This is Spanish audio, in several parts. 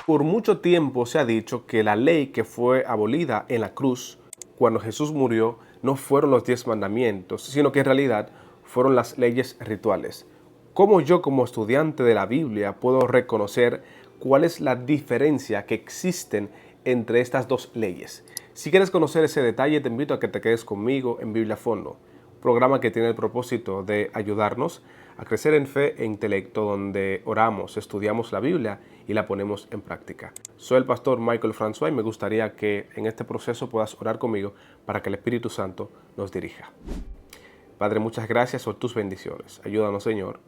Por mucho tiempo se ha dicho que la ley que fue abolida en la cruz cuando Jesús murió no fueron los 10 mandamientos, sino que en realidad fueron las leyes rituales. ¿Cómo yo como estudiante de la Biblia puedo reconocer cuál es la diferencia que existen entre estas dos leyes? Si quieres conocer ese detalle, te invito a que te quedes conmigo en Biblia a Fondo, programa que tiene el propósito de ayudarnos a crecer en fe e intelecto, donde oramos, estudiamos la Biblia y la ponemos en práctica. Soy el pastor Michael François y me gustaría que en este proceso puedas orar conmigo para que el Espíritu Santo nos dirija. Padre, muchas gracias por tus bendiciones. Ayúdanos, Señor,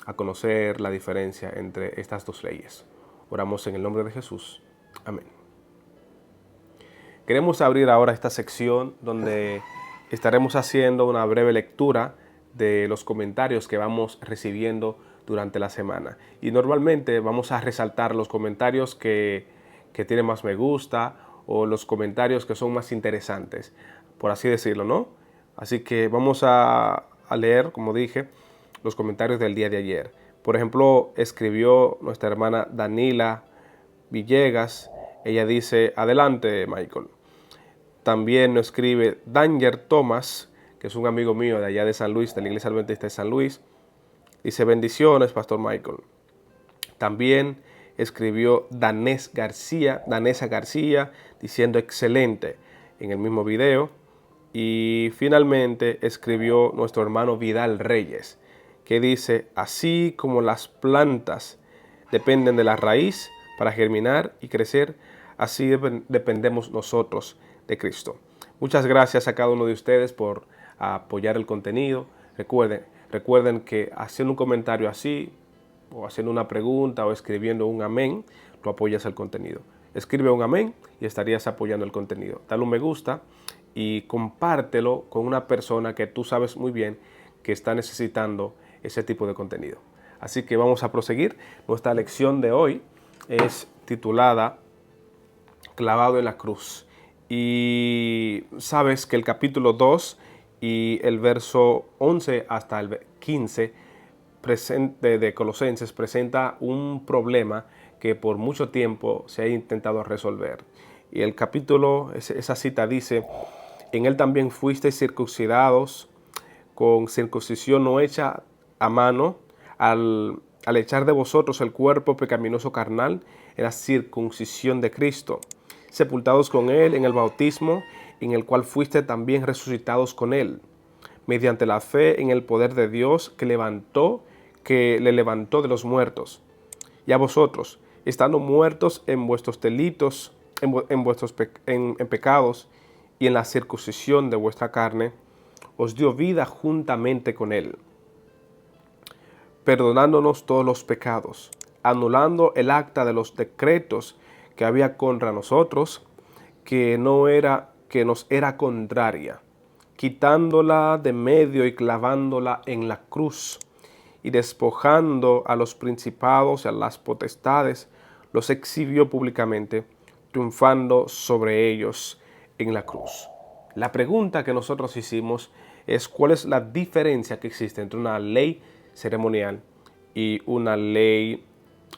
a conocer la diferencia entre estas dos leyes. Oramos en el nombre de Jesús. Amén. Queremos abrir ahora esta sección donde estaremos haciendo una breve lectura de los comentarios que vamos recibiendo durante la semana. Y normalmente vamos a resaltar los comentarios que tienen más me gusta o los comentarios que son más interesantes, por así decirlo, ¿no? Así que vamos a leer, como dije, los comentarios del día de ayer. Por ejemplo, escribió nuestra hermana Danila Villegas. Ella dice: adelante, Michael. También nos escribe Danger Thomas, que es un amigo mío de allá de San Luis, de la Iglesia Adventista de San Luis. Dice: bendiciones, Pastor Michael. También escribió Danesa García, diciendo excelente en el mismo video. Y finalmente escribió nuestro hermano Vidal Reyes, que dice: así como las plantas dependen de la raíz para germinar y crecer, así dependemos nosotros de Cristo. Muchas gracias a cada uno de ustedes por apoyar el contenido. Recuerden que haciendo un comentario así, o haciendo una pregunta, o escribiendo un amén, tú apoyas el contenido. Escribe un amén y estarías apoyando el contenido. Dale un me gusta y compártelo con una persona que tú sabes muy bien que está necesitando ese tipo de contenido. Así que vamos a proseguir. Nuestra lección de hoy es titulada Clavado en la cruz. Y sabes que el capítulo 2 y el verso 11 hasta el 15 de Colosenses presenta un problema que por mucho tiempo se ha intentado resolver. Y el capítulo, esa cita dice: en él también fuisteis circuncidados con circuncisión no hecha a mano, al echar de vosotros el cuerpo pecaminoso carnal en la circuncisión de Cristo, sepultados con él en el bautismo, en el cual fuiste también resucitados con él, mediante la fe en el poder de Dios que le levantó de los muertos. Y a vosotros, estando muertos en vuestros delitos, en pecados y en la circuncisión de vuestra carne, os dio vida juntamente con él, perdonándonos todos los pecados, anulando el acta de los decretos que había contra nosotros, que nos era contraria, quitándola de medio y clavándola en la cruz, y despojando a los principados y a las potestades, los exhibió públicamente, triunfando sobre ellos en la cruz. La pregunta que nosotros hicimos es: ¿cuál es la diferencia que existe entre una ley ceremonial y una ley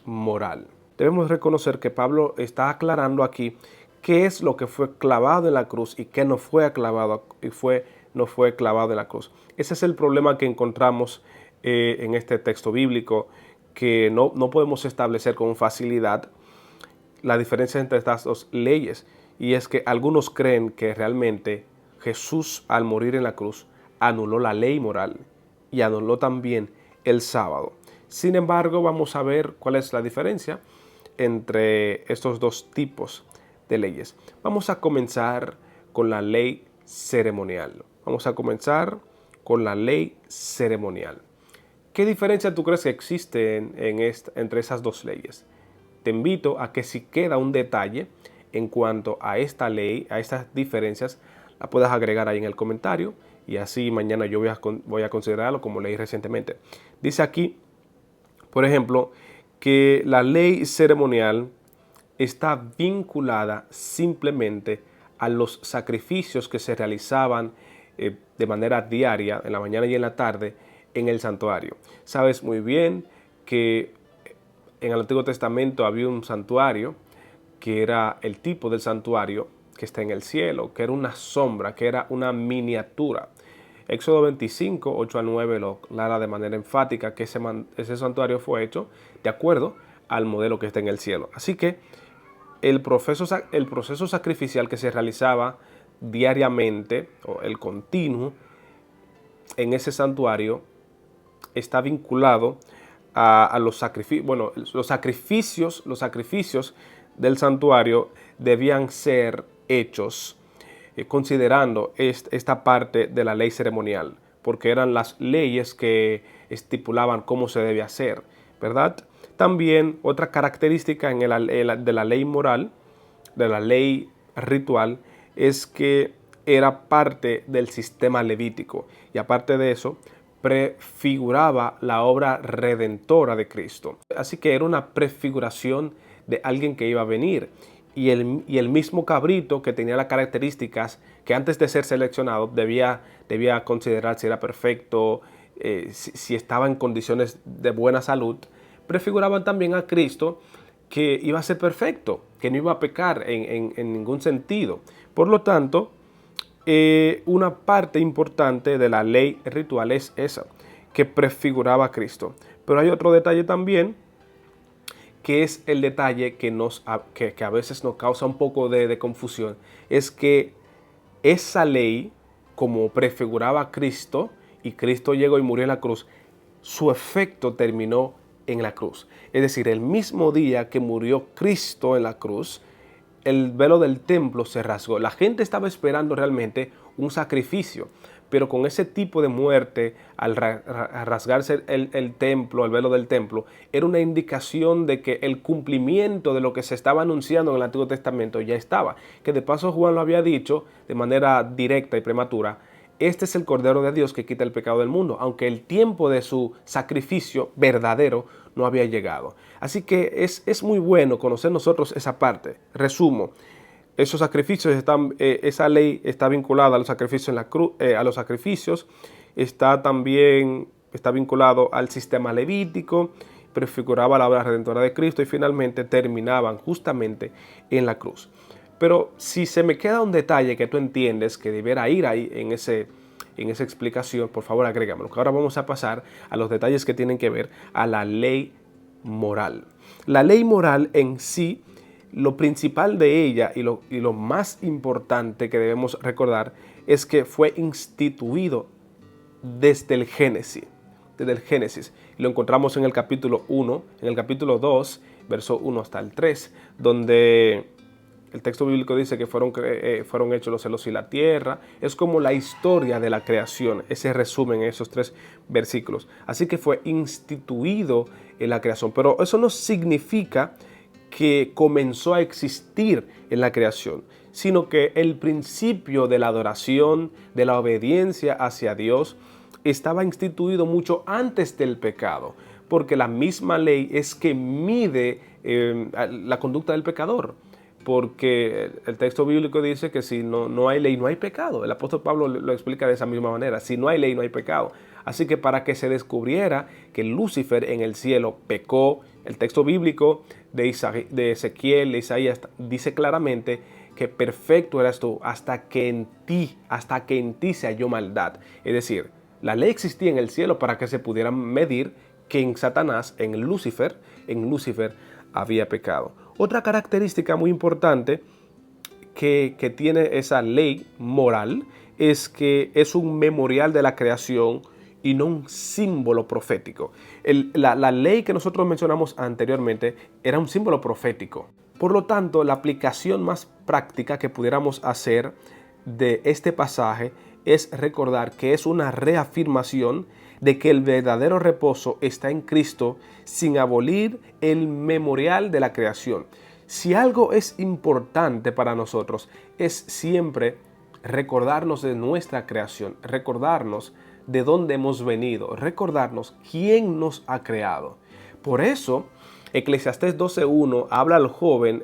moral? Debemos reconocer que Pablo está aclarando aquí qué es lo que fue clavado en la cruz y qué no fue clavado en la cruz. Ese es el problema que encontramos en este texto bíblico, que no podemos establecer con facilidad la diferencia entre estas dos leyes. Y es que algunos creen que realmente Jesús, al morir en la cruz, anuló la ley moral y anuló también el sábado. Sin embargo, vamos a ver cuál es la diferencia entre estos dos tipos de leyes. Vamos a comenzar con la ley ceremonial. ¿Qué diferencia tú crees que existe entre esas dos leyes? Te invito a que si queda un detalle en cuanto a esta ley, a estas diferencias, la puedas agregar ahí en el comentario, y así mañana yo voy a considerarlo como leí recientemente. Dice aquí, por ejemplo, que la ley ceremonial está vinculada simplemente a los sacrificios que se realizaban de manera diaria, en la mañana y en la tarde, en el santuario. Sabes muy bien que en el Antiguo Testamento había un santuario que era el tipo del santuario que está en el cielo, que era una sombra, que era una miniatura. Éxodo 25, 8 a 9 lo aclara de manera enfática que ese santuario fue hecho de acuerdo al modelo que está en el cielo. Así que el proceso sacrificial que se realizaba diariamente, o el continuo, en ese santuario, está vinculado a los sacrificios. Bueno, los sacrificios del santuario debían ser hechos considerando esta parte de la ley ceremonial, porque eran las leyes que estipulaban cómo se debe hacer, ¿verdad? También otra característica de la ley moral, de la ley ritual, es que era parte del sistema levítico, y aparte de eso, prefiguraba la obra redentora de Cristo. Así que era una prefiguración de alguien que iba a venir. Y el mismo cabrito, que tenía las características que antes de ser seleccionado debía considerar si era perfecto, si estaba en condiciones de buena salud, prefiguraban también a Cristo, que iba a ser perfecto, que no iba a pecar en ningún sentido. Por lo tanto, una parte importante de la ley ritual es esa, que prefiguraba a Cristo. Pero hay otro detalle también, que es el detalle que a veces nos causa un poco de confusión, es que esa ley, como prefiguraba a Cristo, y Cristo llegó y murió en la cruz, su efecto terminó en la cruz. Es decir, el mismo día que murió Cristo en la cruz, el velo del templo se rasgó. La gente estaba esperando realmente un sacrificio, pero con ese tipo de muerte, al rasgarse el templo, el velo del templo, era una indicación de que el cumplimiento de lo que se estaba anunciando en el Antiguo Testamento ya estaba. Que de paso Juan lo había dicho de manera directa y prematura: este es el Cordero de Dios que quita el pecado del mundo, aunque el tiempo de su sacrificio verdadero no había llegado. Así que es muy bueno conocer nosotros esa parte. Resumo, esos sacrificios esa ley está vinculada a los sacrificios en la cruz, está vinculado al sistema levítico, prefiguraba la obra redentora de Cristo y finalmente terminaban justamente en la cruz. Pero si se me queda un detalle que tú entiendes que debiera ir ahí en esa explicación, por favor agrégamelo. Ahora vamos a pasar a los detalles que tienen que ver a la ley moral. La ley moral en sí, lo principal de ella y lo más importante que debemos recordar es que fue instituido desde el Génesis. Lo encontramos en el capítulo 1, en el capítulo 2, verso 1 hasta el 3, donde el texto bíblico dice que fueron hechos los cielos y la tierra. Es como la historia de la creación, ese resumen en esos 3 versículos. Así que fue instituido en la creación. Pero eso no significa que comenzó a existir en la creación, sino que el principio de la adoración, de la obediencia hacia Dios, estaba instituido mucho antes del pecado, porque la misma ley es que mide la conducta del pecador. Porque el texto bíblico dice que si no hay ley, no hay pecado. El apóstol Pablo lo explica de esa misma manera. Si no hay ley, no hay pecado. Así que para que se descubriera que Lucifer en el cielo pecó, el texto bíblico de Ezequiel, de Isaías, dice claramente que perfecto eras tú hasta que en ti se halló maldad. Es decir, la ley existía en el cielo para que se pudiera medir que en Satanás, en Lucifer había pecado. Otra característica muy importante que tiene esa ley moral es que es un memorial de la creación y no un símbolo profético. La ley que nosotros mencionamos anteriormente era un símbolo profético. Por lo tanto, la aplicación más práctica que pudiéramos hacer de este pasaje es recordar que es una reafirmación de que el verdadero reposo está en Cristo, sin abolir el memorial de la creación. Si algo es importante para nosotros, es siempre recordarnos de nuestra creación, recordarnos de dónde hemos venido, recordarnos quién nos ha creado. Por eso, Eclesiastés 12:1 habla al joven,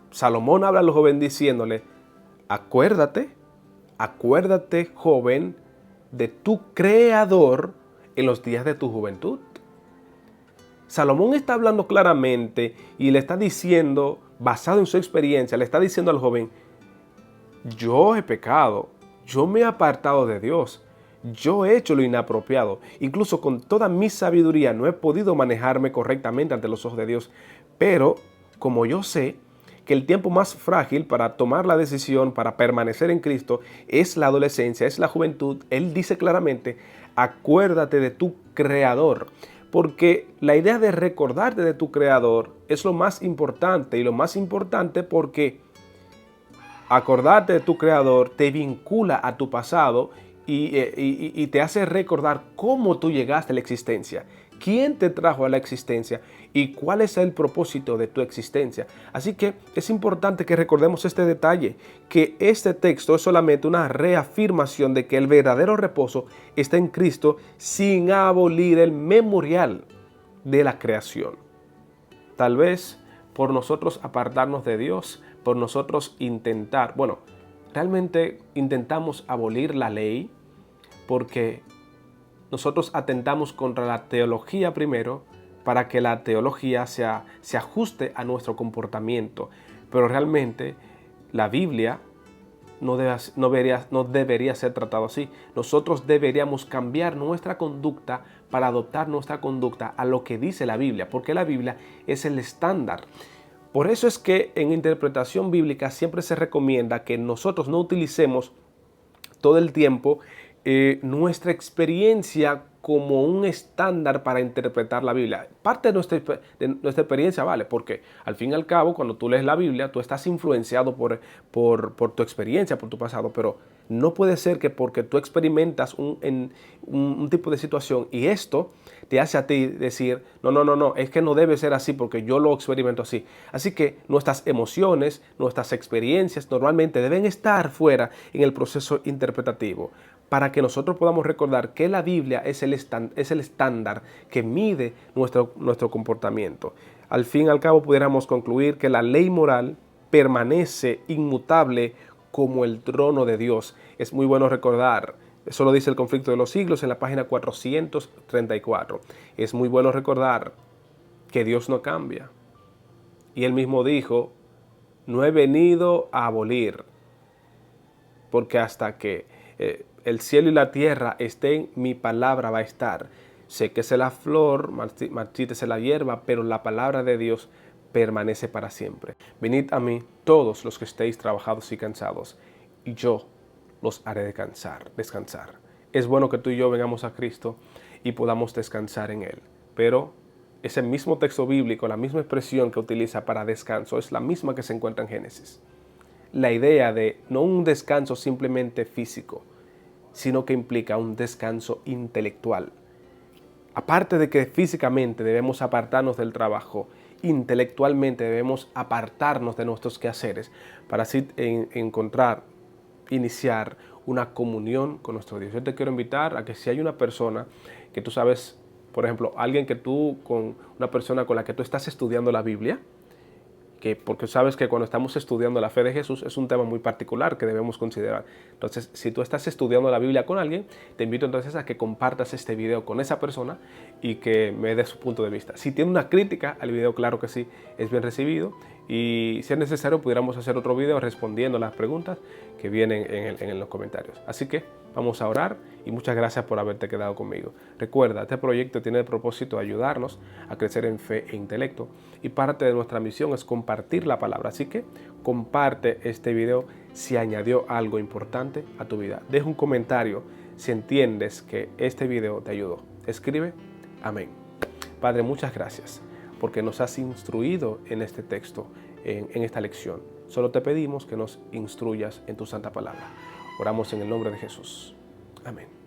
Salomón habla al joven diciéndole: acuérdate, joven, de tu Creador en los días de tu juventud. Salomón está hablando claramente y le está diciendo, basado en su experiencia, le está diciendo al joven, yo he pecado, yo me he apartado de Dios, yo he hecho lo inapropiado, incluso con toda mi sabiduría no he podido manejarme correctamente ante los ojos de Dios, pero como yo sé que el tiempo más frágil para tomar la decisión, para permanecer en Cristo, es la adolescencia, es la juventud, Él dice claramente, acuérdate de tu Creador, porque la idea de recordarte de tu Creador es lo más importante, y lo más importante porque acordarte de tu Creador te vincula a tu pasado y te hace recordar cómo tú llegaste a la existencia, quién te trajo a la existencia y cuál es el propósito de tu existencia. Así que es importante que recordemos este detalle, que este texto es solamente una reafirmación de que el verdadero reposo está en Cristo sin abolir el memorial de la creación. Tal vez por nosotros apartarnos de Dios, por nosotros intentar, realmente intentamos abolir la ley porque nosotros atentamos contra la teología primero para que la teología se ajuste a nuestro comportamiento. Pero realmente la Biblia no debería ser tratado así. Nosotros deberíamos cambiar nuestra conducta para adoptar nuestra conducta a lo que dice la Biblia, porque la Biblia es el estándar. Por eso es que en interpretación bíblica siempre se recomienda que nosotros no utilicemos todo el tiempo nuestra experiencia como un estándar para interpretar la Biblia. Parte de nuestra experiencia vale, porque al fin y al cabo, cuando tú lees la Biblia, tú estás influenciado por tu experiencia, por tu pasado, pero no puede ser que porque tú experimentas un tipo de situación y esto te hace a ti decir, no, es que no debe ser así porque yo lo experimento así. Así que nuestras emociones, nuestras experiencias normalmente deben estar fuera en el proceso interpretativo para que nosotros podamos recordar que la Biblia es el estándar que mide nuestro comportamiento. Al fin y al cabo pudiéramos concluir que la ley moral permanece inmutable como el trono de Dios. Es muy bueno recordar, eso lo dice el Conflicto de los Siglos en la página 434. Es muy bueno recordar que Dios no cambia. Y Él mismo dijo, no he venido a abolir, porque hasta que el cielo y la tierra estén, mi palabra va a estar. Séquese la flor, marchítese la hierba, pero la palabra de Dios permanece para siempre. Venid a mí todos los que estéis trabajados y cansados, y yo los haré descansar. Es bueno que tú y yo vengamos a Cristo y podamos descansar en Él. Pero ese mismo texto bíblico, la misma expresión que utiliza para descanso, es la misma que se encuentra en Génesis. La idea de no un descanso simplemente físico, sino que implica un descanso intelectual. Aparte de que físicamente debemos apartarnos del trabajo, intelectualmente debemos apartarnos de nuestros quehaceres para así iniciar una comunión con nuestro Dios. Yo te quiero invitar a que si hay una persona que tú sabes, por ejemplo, una persona con la que tú estás estudiando la Biblia, porque sabes que cuando estamos estudiando la fe de Jesús es un tema muy particular que debemos considerar. Entonces, si tú estás estudiando la Biblia con alguien, te invito entonces a que compartas este video con esa persona y que me dé su punto de vista. Si tiene una crítica al video, claro que sí, es bien recibido. Y si es necesario, pudiéramos hacer otro video respondiendo las preguntas que vienen en los comentarios. Así que vamos a orar y muchas gracias por haberte quedado conmigo. Recuerda, este proyecto tiene el propósito de ayudarnos a crecer en fe e intelecto y parte de nuestra misión es compartir la palabra. Así que comparte este video si añadió algo importante a tu vida. Deja un comentario si entiendes que este video te ayudó. Escribe amén. Padre, muchas gracias porque nos has instruido en este texto, en esta lección. Solo te pedimos que nos instruyas en tu santa palabra. Oramos en el nombre de Jesús. Amén.